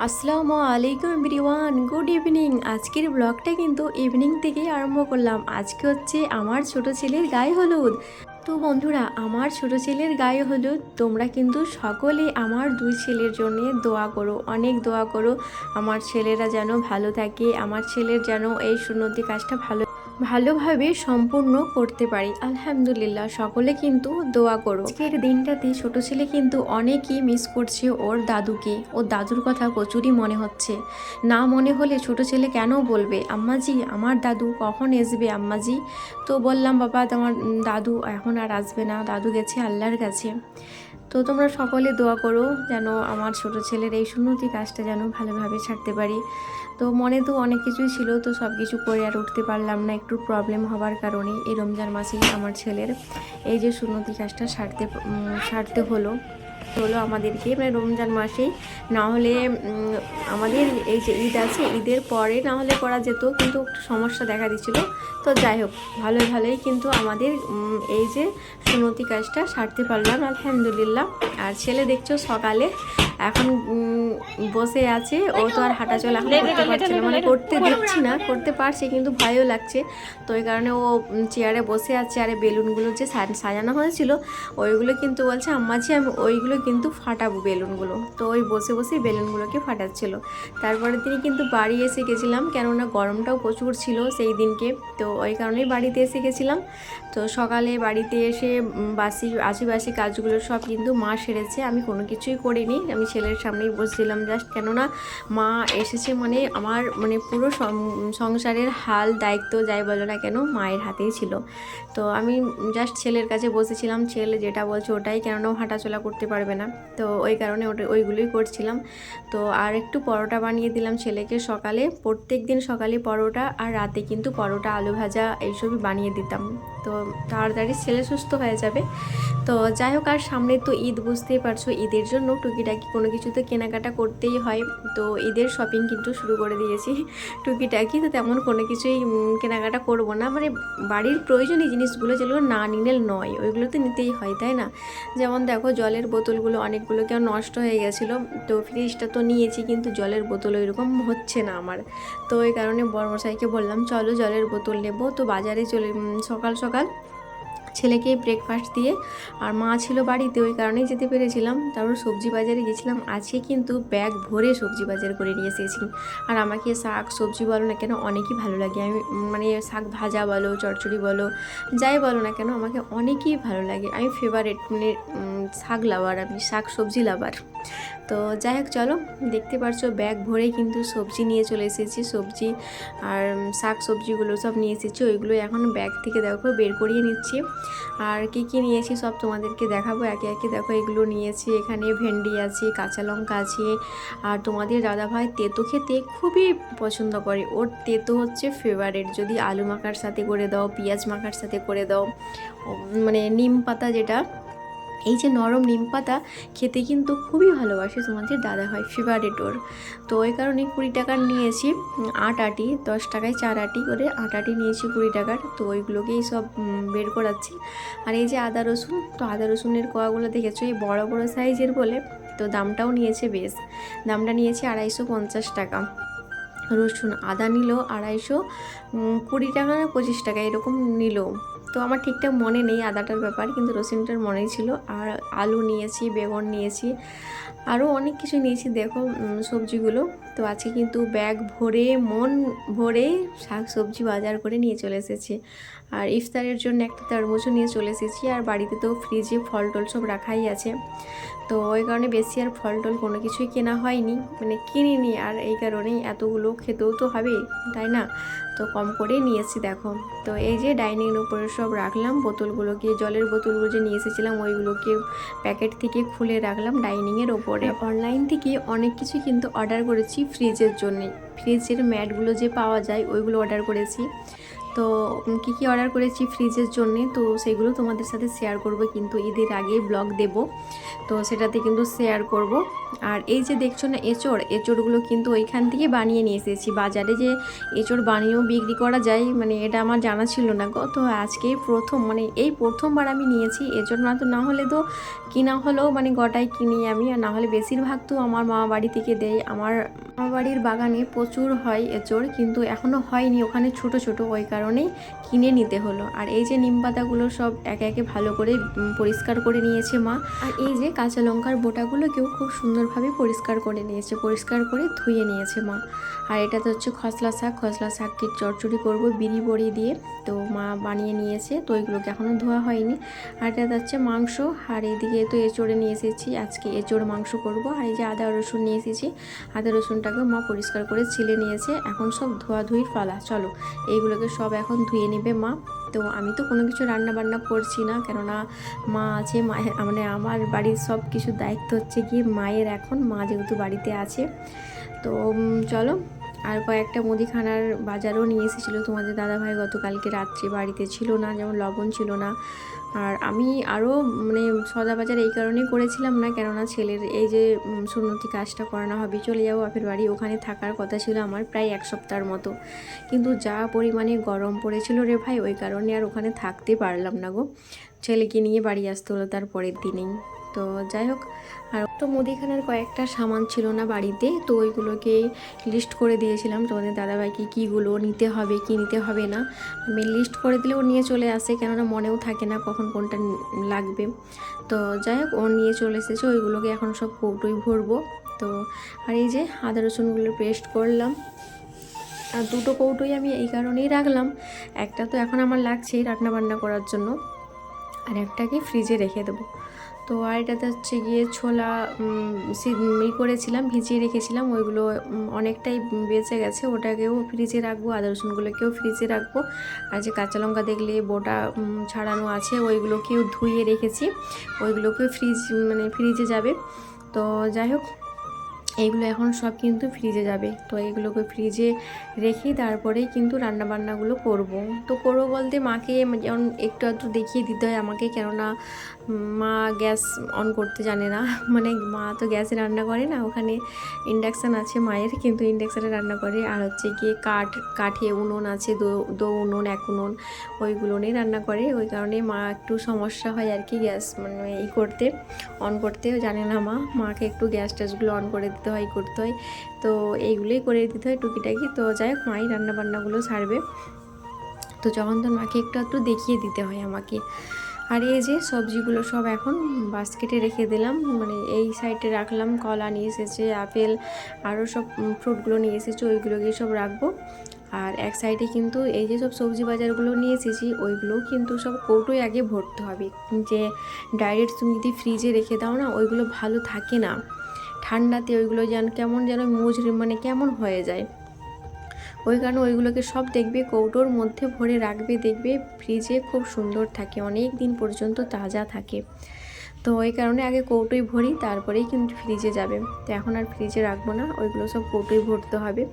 আসসালামু আলাইকুম everyone, good evening. আজকের ব্লগটা কিন্তু ইভিনিং থেকেই আরম্ভ করলাম। আজকে হচ্ছে আমার ছোট ছেলের গায়ে হলুদ। তো বন্ধুরা, আমার ছোট ছেলের গায়ে হলুদ। তোমরা কিন্তু সকলে আমার দুই ছেলের জন্য দোয়া করো, অনেক দোয়া করো। আমার ছেলেরা যেন ভালো থাকে, আমার ছেলের যেন এই সুন্নতি কাজটা ভালোভাবে সম্পূর্ণ করতে পারি। আলহামদুলিল্লাহ, সকলে কিন্তু দোয়া করো। আজকের দিনটাতে ছোট ছেলে কিন্তু অনেকই মিস করছে ওর দাদুকে। ওর দাদুর কথা প্রচুরই মনে হচ্ছে। না মনে হলে ছোট ছেলে কেন বলবে আম্মাজি আমার দাদু কখন আসবে আম্মাজি। তো বললাম বাবা তোমার দাদু এখন আর আসবে না, দাদু গেছে আল্লাহর কাছে। তো তোমরা সকলে দোয়া করো যেন আমার ছোট ছেলের এই সুন্নতি কাজটা যেন ভালোভাবে ছাড়তে পারি। তো মনে তো অনেক কিছুই ছিল, তো সব কিছু করে আর উঠতে পারলাম না, একটু প্রবলেম হবার কারণে এই রমজান মাসেই আমার ছেলের এই যে সুন্নতি কাজটা সারতে হলো আমাদেরকে, মানে রমজান মাসেই। না হলে আমাদের এই যে ঈদ আছে, ঈদের পরে না হলে করা যেত, কিন্তু একটু সমস্যা দেখা দিচ্ছিলো। তো যাই হোক, ভালোই কিন্তু আমাদের এই যে সুন্নতি কাজটা সারতে পারলাম আলহামদুলিল্লাহ। আর ছেলে দেখছো সকালে এখন বসে আছে, ও তো আর হাঁটাচলা এখন করতে পারছে না, মানে করতে দিচ্ছি না, করতে পারছে কিন্তু ভয়ও লাগছে। তো এই কারণে ও চেয়ারে বসে আছে। আর বেলুনগুলো যে সাজানো হয়েছিল ওইগুলো কিন্তু বলছে আম্মাজি আমি ওইগুলো কিন্তু ফাটাবো বেলুনগুলো। তো ওই বসে বসেই বেলুনগুলোকে ফাটাচ্ছিল। তারপরের দিনই কিন্তু বাড়ি এসে গেছিলাম, কেননা গরমটাও প্রচুর ছিল সেই দিনকে। তো ওই কারণেই বাড়িতে এসে গেছিলাম। তো সকালে বাড়িতে এসে আশেপাশে কাজগুলো সব কিন্তু মা সেরেছে, আমি কোনো কিছুই করিনি। আমি ছেলের সামনেই বসছিলাম জাস্ট, কেননা মা এসেছে মানে আমার মানে পুরো সংসারের হাল দায়িত্ব যাই বলো না কেন মায়ের হাতেই ছিল। তো আমি জাস্ট ছেলের কাছে বসেছিলাম, ছেলে যেটা বলছে ওটাই, কেননা হাঁটাচলা করতে পারবে না। তো ওই কারণে ওইগুলোই করছিলাম। তো আর একটু পরোটা বানিয়ে দিলাম ছেলেকে সকালে, প্রত্যেক দিন সকালে পরোটা, আর রাতে কিন্তু পরোটা আলু ভাজা এইসবই বানিয়ে দিতাম। তো তাড়াতাড়ি ছেলে সুস্থ হয়ে যাবে। তো যাই হোক, আর সামনে তো ঈদ, বুঝতেই পারছো, ঈদের জন্য টুকিটাকি কোনো কিছু তো কেনাকাটা করতেই হয়। তো ঈদের শপিং কিন্তু শুরু করে দিয়েছি টুকিটাকি। তো তেমন কোনো কিছুই কেনাকাটা করব না, মানে বাড়ির প্রয়োজনীয় জিনিসগুলো যেগুলো না নিলে নয় ওইগুলো তো নিতেই হয়, তাই না? যেমন দেখো জলের বোতলগুলো অনেকগুলো কেউ নষ্ট হয়ে গেছিলো, তো ফ্রিজটা তো নিয়েছি কিন্তু জলের বোতল ওইরকম হচ্ছে না আমার। তো ওই কারণে বড়মশাইকে বললাম চলো জলের বোতল নেবো। তো বাজারে সকাল সকাল ছেলেকে ব্রেকফাস্ট দিয়ে, আর মা ছিল বাড়িতে ওই কারণেই যেতে পেরেছিলাম। তারপর সবজি বাজারে গেছিলাম, আজকে কিন্তু ব্যাগ ভরে সবজি বাজার করে নিয়ে এসেছি। আর আমাকে শাক সবজি বলো না কেন অনেকই ভালো লাগে। আমি মানে শাক ভাজা বলো, চচ্চড়ি বলো, যাই বলো না কেন আমাকে অনেকই ভালো লাগে। আমি ফেভারেট মানে শাক লাভার, আমি শাক সবজি লাভার। তো যাই হোক চলো, দেখতে পারছো ব্যাগ ভরে কিন্তু সবজি নিয়ে চলে এসেছি। সবজি আর শাক সবজিগুলো সব নিয়ে এসেছি, ওইগুলো এখন ব্যাগ থেকে দেখো বের করিয়ে নিচ্ছি। আর কি কি নিয়েছি সব তোমাদেরকে দেখাবো একে একে। দেখো এগুলো নিয়েছি, এখানে ভেন্ডি আছে, কাঁচা লঙ্কা আছে। আর তোমাদের দাদাভাই তেতো খেতে খুবই পছন্দ করে, ওর তেতো হচ্ছে ফেভারেট। যদি আলু মাখার সাথে করে দাও, পেঁয়াজ মাখার সাথে করে দাও, মানে নিম পাতা যেটা, এই যে নরম নিম পাতা খেতে কিন্তু খুবই ভালোবাসে তোমাদের দাদা হয়, ফেভারেট ওর। তো ওই কারণে 20 টাকার নিয়েছি 8 আটি, 10 টাকায় 4 আটি করে 8 আটি নিয়েছি 20 টাকার। তো ওইগুলোকেই সব বের করাচ্ছি। আর এই যে আদা রসুন, তো আদা রসুনের কোয়াগুলো দেখেছো এই বড় বড় সাইজের বলে, তো দামটাও নিয়েছে বেশ, দামটা নিয়েছে 250 টাকা। রসুন আদা নিল 220 টাকা না 25 টাকা এরকম নিল। তো আমার ঠিকঠাক মনে নেই আদাটার ব্যাপার, কিন্তু রসুনটার মনেই ছিল। আর আলু নিয়েছি, বেগুন নিয়েছি, আরও অনেক কিছু নিয়েছি দেখো সবজিগুলো। তো আজকে কিন্তু ব্যাগ ভরে মন ভরে শাক সবজি বাজার করে নিয়ে চলে এসেছি। আর ইফতারের জন্য একটা তরমুজও নিয়ে চলে এসেছি। আর বাড়িতে তো ফ্রিজে ফল টল সব রাখাই আছে, তো ওই কারণে বেশি আর ফল টল কোনো কিছুই কেনা হয়নি, মানে কিনিনি। আর এই কারণেই এতগুলো খেতেও তো হবে, তাই না? তো কম করেই নিয়েছি দেখো। তো এই যে ডাইনিংয়ের উপরে সব রাখলাম বোতলগুলোকে, জলের বোতলগুলো যে নিয়ে এসেছিলাম ওইগুলোকে প্যাকেট থেকে খুলে রাখলাম ডাইনিংয়ের ওপরে। অনলাইন থেকে অনেক কিছু কিন্তু অর্ডার করেছি ফ্রিজের জন্যে, ফ্রিজের ম্যাটগুলো যে পাওয়া যায় ওইগুলো অর্ডার করেছি। তো কী কী অর্ডার করেছি ফ্রিজের জন্যে, তো সেগুলো তোমাদের সাথে শেয়ার করব, কিন্তু ঈদের আগে ব্লগ দেব, তো সেটাতে কিন্তু শেয়ার করব। আর এই যে দেখছো না এঁচড়গুলো কিন্তু ওইখান থেকে বানিয়ে নিয়ে এসেছি। বাজারে যে এঁচড় বানিয়েও বিক্রি করা যায়, মানে এটা আমার জানা ছিল না গো। তো আজকেই প্রথম, মানে এই প্রথমবার আমি নিয়েছি এঁচড়। না হলে তো কিনা হলেও মানে গোটাই কিনি আমি, আর না হলে বেশিরভাগ তো আমার মা বাড়ি থেকে দেয়। আমার বাড়ির বাগানে প্রচুর হয় এঁচড়, কিন্তু এখনও হয়নি, ওখানে ছোট ছোট, ওই কারণেই কিনে নিতে হলো। আর এই যে নিম পাতাগুলো সব একে একে ভালো করে পরিষ্কার করে নিয়েছে মা। আর এই যে কাঁচা লঙ্কার বোটাগুলোকেও খুব সুন্দরভাবে পরিষ্কার করে নিয়েছে, পরিষ্কার করে ধুয়ে নিয়েছে মা। আর এটা তো হচ্ছে খসলা শাককে চচ্চড়ি করব বিরি বড়ি দিয়ে, তো মা বানিয়ে নিয়েছে। তো ওইগুলোকে এখনও ধোয়া হয়নি। আর এটা হচ্ছে মাংস। আর এইদিকে তো এঁচড়ে নিয়ে এসেছি, আজকে এঁচড় মাংস করব। আর এই যে আদা রসুন নিয়ে এসেছি, আদা রসুনটাকে মা পরিষ্কার করে ছিলে নিয়েছে। এখন সব ধোয়াধুয়ির পালা, চলো এইগুলোকে সব এখন ধুয়ে নেবে মা। তো আমি তো কোনো কিছু রান্না বান্না করছি না, কেননা মা আছে, মানে আমার বাড়ির সব কিছু দায়িত্ব হচ্ছে কি মায়ের, এখন মা যেহেতু বাড়িতে আছে। তো চলো। আর কয়েকটা মুদিখানার বাজারও নিয়ে এসেছিলো তোমাদের দাদাভাই, গতকালকে রাত্রে বাড়িতে ছিল না, যেমন লবণ ছিল না। আর আমি আরও মানে সদা বাজার এই কারণেই করেছিলাম না, কেননা ছেলের এই যে সুন্নতি কাজটা করানো হবে, চলে যাবো বাপের বাড়ি, ওখানে থাকার কথা ছিল আমার প্রায় 1 সপ্তাহের মতো। কিন্তু যা পরিমাণে গরম পড়েছিল রে ভাই, ওই কারণে আর ওখানে থাকতে পারলাম না গো। ছেলেকে নিয়ে বাড়ি আসতে হলো তার পরের দিনেই। তো যাই হোক, আর তো মুদিখানার কয়েকটা সামান ছিল না বাড়িতে, তো ওইগুলোকে লিস্ট করে দিয়েছিলাম তোমাদের দাদাভাইকে, কীগুলো নিতে হবে কী নিতে হবে না। আমি লিস্ট করে দিলে ও নিয়ে চলে আসে, কেননা মনেও থাকে না কখন কোনটা লাগবে। তো যাই হোক, ও নিয়ে চলে এসেছে, ওইগুলোকে এখন সব কৌটোই ভরবো। তো আর এই যে আদা রসুনগুলো পেস্ট করলাম। আর 2টো কৌটোই আমি এই কারণেই রাখলাম, একটা তো এখন আমার লাগছেই রান্না বান্না করার জন্য, আর একটাকে ফ্রিজে রেখে দেবো। তো আর এটাতে হচ্ছে গিয়ে ছোলা করেছিলাম, ভিজিয়ে রেখেছিলাম, ওইগুলো অনেকটাই বেঁচে গেছে, ওটাকেও ফ্রিজে রাখবো, আদা রসুনগুলোকেও ফ্রিজে রাখবো। আর যে কাঁচা লঙ্কা দেখলে বোটা ছাড়ানো আছে, ওইগুলোকেও ধুয়ে রেখেছি, ওইগুলোকেও ফ্রিজে যাবে। তো যাই হোক, এইগুলো এখন সব কিন্তু ফ্রিজে যাবে। তো এইগুলোকে ফ্রিজে রেখে তারপরেই কিন্তু রান্নাবান্নাগুলো করব। তো করবো বলতে মাকে যেমন একটু একটু দেখিয়ে দিতে হয় আমাকে, কেননা মা গ্যাস অন করতে জানে না, মানে মা তো গ্যাসে রান্না করে না, ওখানে ইন্ডাকশান আছে মায়ের, কিন্তু ইন্ডাকশানে রান্না করে। আর হচ্ছে গিয়ে কাঠে উনুন আছে, দো উনুন, 1 উনুন, ওইগুলো নিয়ে রান্না করে। ওই কারণে মা একটু সমস্যা হয় আর কি, গ্যাস মানে অন করতে জানে না মাকে একটু গ্যাস ট্যাসগুলো অন করে দিতে হয়, করতে হয়। তো এইগুলোই করে দিতে হয় টুকিটাকি। তো যাই হোক, মাই রান্নাবান্নাগুলো সারবে, তো যখন তখন মাকে একটু দেখিয়ে দিতে হয় আমাকে। আর এই যে সবজিগুলো সব এখন বাস্কেটে রেখে দিলাম, মানে এই সাইডে রাখলাম। কলা নিয়ে এসেছে, আপেল, আরও সব ফ্রুটগুলো নিয়ে এসেছে, ওইগুলোকে সব রাখবো। আর এক সাইডে কিন্তু এই যে সব সবজি বাজারগুলো নিয়ে এসেছি, ওইগুলোও কিন্তু সব কৌটোয় আগে ভরতে হবে। যে ডাইরেক্ট তুমি যদি ফ্রিজে রেখে দাও না, ওইগুলো ভালো থাকে না, ঠান্ডাতে ওইগুলো কেমন যেন মানে কেমন হয়ে যায়। ওই কারণে ওইগুলোকে সব দেখবে কৌটোর মধ্যে ভরে রাখবে, দেখবে ফ্রিজে খুব সুন্দর থাকে, অনেক দিন পর্যন্ত তাজা থাকে। তো ওই কারণে আগে কৌটোই ভরি, তারপরেই কিন্তু ফ্রিজে যাবে। তো এখন আর ফ্রিজে রাখবো না, ওইগুলো সব কৌটোই ভরতে হবে।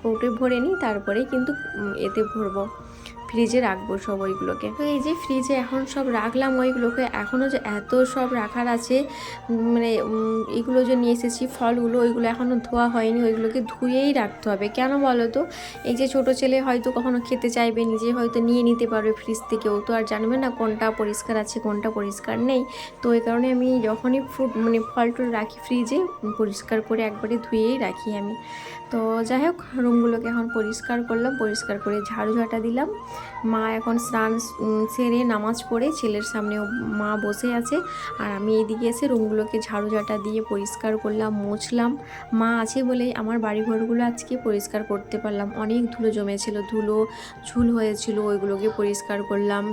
কৌটোই ভরে নিই, তারপরেই কিন্তু এতে ভরবো, ফ্রিজে রাখবো সব ওইগুলোকে। তো এই যে ফ্রিজে এখন সব রাখলাম ওইগুলোকে, এখনও যে এত সব রাখার আছে, মানে এগুলো যে নিয়ে এসেছি ফলগুলো, ওইগুলো এখনও ধোয়া হয়নি, ওইগুলোকে ধুয়েই রাখতে হবে। কেন বলো তো, এই যে ছোটো ছেলে হয়তো কখনো খেতে চাইবে, নিজে হয়তো নিয়ে নিতে পারবে ফ্রিজ থেকেও, তো আর জানবে না কোনটা পরিষ্কার আছে কোনটা পরিষ্কার নেই। তো ওই কারণে আমি যখনই ফল টল রাখি ফ্রিজে, পরিষ্কার করে একবারে ধুয়েই রাখি আমি। তো যাই হোক, রুমগুলোকে এখন পরিষ্কার করলাম, পরিষ্কার করে ঝাড়ু ঝাঁটা দিলাম। মা এখন স্নান সেরে নামাজ পড়ে ছেলের সামনেও মা বসে আছে, আর আমি এইদিকে এসে রুমগুলোকে ঝাড়ু ঝাঁটা দিয়ে পরিষ্কার করলাম, মুছলাম। মা আছে বলেই আমার বাড়িঘরগুলো আজকে পরিষ্কার করতে পারলাম। অনেক ধুলো জমেছিল, ঝুল হয়েছিল, ওইগুলোকে পরিষ্কার করলাম।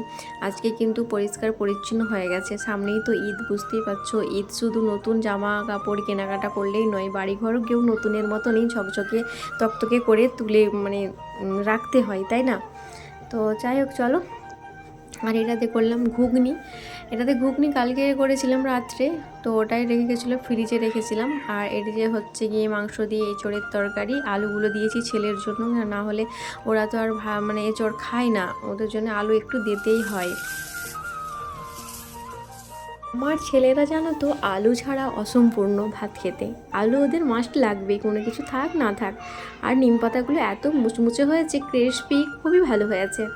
আজকে কিন্তু পরিষ্কার পরিচ্ছন্ন হয়ে গেছে। সামনেই তো ঈদ, বুঝতেই পারছো, ঈদ শুধু নতুন জামা কাপড় কেনাকাটা করলেই নয়, বাড়িঘরকেও নতুনের মতনই ঝকঝকে তকতকে করে তুলে রাখতে হয়, তাই না? তো যাই হোক, চলো। আর এটাতে করলাম ঘুগনি, কালকে করেছিলাম রাত্রে, তো ওটাই রেখে গেছিলো, ফ্রিজে রেখেছিলাম। আর এটা যে হচ্ছে গিয়ে মাংস দিয়ে এঁচড়ের তরকারি, আলুগুলো দিয়েছি ছেলের জন্য, না হলে ওরা তো আর এঁচড় খায় না, ওদের জন্য আলু একটু দিতেই হয়। আমার ছেলেরা জানো তো আলু ছাড়া অসম্পূর্ণ ভাত খেতে, আলু ওদের মাস্ট লাগবে, কোনো কিছু থাক না থাক। আর নিম পাতাগুলো এত মুচমুচে হয়েছে, ক্রিসপি, খুবই ভালো হয়েছে।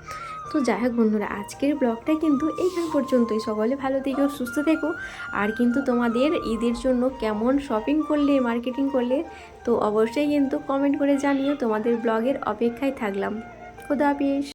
তো যাই হোক বন্ধুরা, আজকের ব্লগটা কিন্তু এইখান পর্যন্তই। সকলে ভালো থেকো, সুস্থ থেকো। আর কিন্তু তোমাদের ঈদের জন্য কেমন শপিং করলে, মার্কেটিং করলে, তো অবশ্যই কিন্তু কমেন্ট করে জানিও। তোমাদের ব্লগের অপেক্ষায় থাকলাম। খোদা হাফেজ।